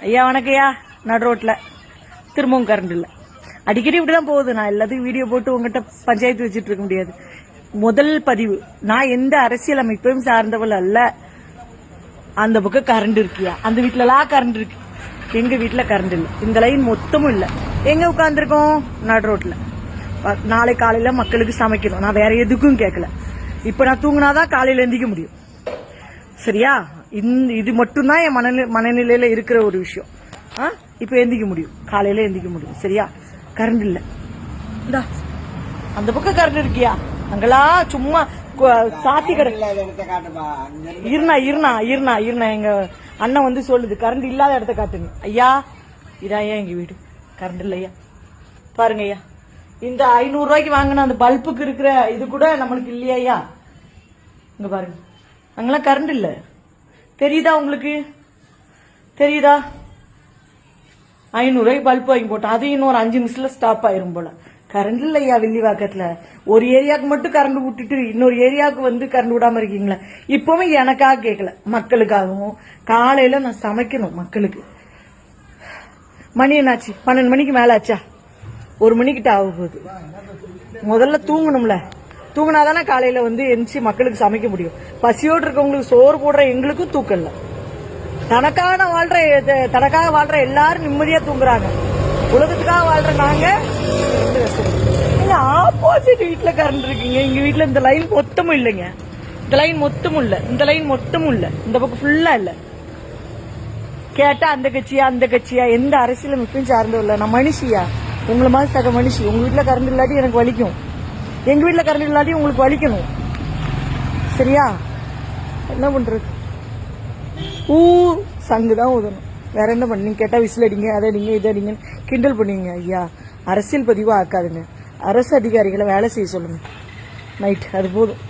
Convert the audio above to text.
ஐயா வணக்கம்யா. நடு ரோட்ல திரும்பவும் கரண்ட் இல்ல. அடிக்கடி இப்படிதான் போகுது. நான் எல்லாத்தையும் வீடியோ போட்டு உங்ககிட்ட பஞ்சாயத்து வச்சுட்டு இருக்க முடியாது. முதல் பதிவு, நான் எந்த அரசியல் அமைப்பையும் சார்ந்தவள் அல்ல. அந்த பக்கம் கரண்ட் இருக்கியா? அந்த வீட்டுலலாம் கரண்ட் இருக்கு. எங்க வீட்டுல கரண்ட் இல்ல. இந்த லைன் மொத்தமும் இல்ல. எங்க உட்கார்ந்துருக்கோம்? நடு ரோட்ல. நாளை காலையில மக்களுக்கு சமைக்கணும். நான் வேற எதுக்கும் கேட்கல. இப்ப நான் தூங்கினாதான் காலையில எந்திக்க முடியும். சரியா? இது மட்டும்தான் என் மனநிலையில இருக்கிற ஒரு விஷயம். இப்ப எந்திக்க முடியும், காலையில எந்திக்க முடியும். சரியா? கரண்ட் இல்ல. இந்தா அந்த பக்கம் கரண்ட் இருக்கியா? அங்கெல்லாம் சும்மா சாத்தி இருனா எங்க அண்ணன் வந்து சொல்லுது கரண்ட் இல்லாத இடத்த காட்டுங்க. ஐயா இதான் எங்க வீடு. கரண்ட் இல்லையா? பாருங்க ஐயா, இந்த 500 ரூபாய்க்கு வாங்கின அந்த பல்புக்கு இருக்கிற இது கூட நம்மளுக்கு இல்லையா ஐயா? இங்க பாருங்க, அங்கெல்லாம் கரண்ட் இல்ல. தெரியுதா உங்களுக்கு? தெரியுதா? 500 ரூபாய்க்கு பல்ப் வாங்கி போட்டோம். அது இன்னொரு 5 நிமிஷத்துல ஸ்டாப் ஆயிரும் போல. கரண்ட் இல்லையா வில்லிவாக்கத்துல? ஒரு ஏரியாவுக்கு மட்டும் கரண்ட் விட்டுட்டு இன்னொரு ஏரியாவுக்கு வந்து கரண்ட் விடாம இருக்கீங்களா? இப்பவும் எனக்காக கேட்கல, மக்களுக்காகவும். காலையில நான் சமைக்கணும் மக்களுக்கு. மணி என்னாச்சு? 12 மணிக்கு மேல ஆச்சா? 1 மணிக்கிட்ட ஆக போகுது. முதல்ல தூங்கணும்ல. தூங்கினாதானே காலையில வந்து எந்திச்சு மக்களுக்கு சமைக்க முடியும். பசியோடு இருக்கவங்களுக்கு சோறு போடுற எங்களுக்கும் தூக்கம் இல்ல. தனக்காக வாழ்ற எல்லாரும் நிம்மதியா தூங்குறாங்க. உலகத்துக்காக வாழ்ற நாங்க ஆப்போசிட் வீட்டுல கரண்ட் இருக்கீங்க. எங்க வீட்டுல இந்த லைன் மொத்தமும் இல்லைங்க. இந்த லைன் மொத்தமும் இல்ல. இந்த லைன் மொத்தமும் இல்ல. இந்த பக்கம் ஃபுல்லா இல்ல. கேட்டா அந்த கட்சியா எந்த அரசியல் அமைப்பையும் சார்ந்தும் இல்ல. நான் மனுஷியா? உங்களை மாதிரி சக மனுஷி. உங்க வீட்டுல கரண்ட் இல்லாட்டி எனக்கு வலிக்கும். எங்க வீட்டுல கரண்ட் இல்லாட்டி உங்களுக்கு வலிக்கணும். சரியா? என்ன பண்றது? சங்குதான் ஊதணும். வேற என்ன பண்ணீங்க? கேட்டா விசில் அடிங்க, அதை அடிங்க, இதை அடிங்க, கிண்டல் பண்ணுவீங்க. ஐயா, அரசியல் பதிவா ஆக்காதுங்க. அரசு அதிகாரிகளை வேலை செய்ய சொல்லுங்க. நைட் அது போதும்.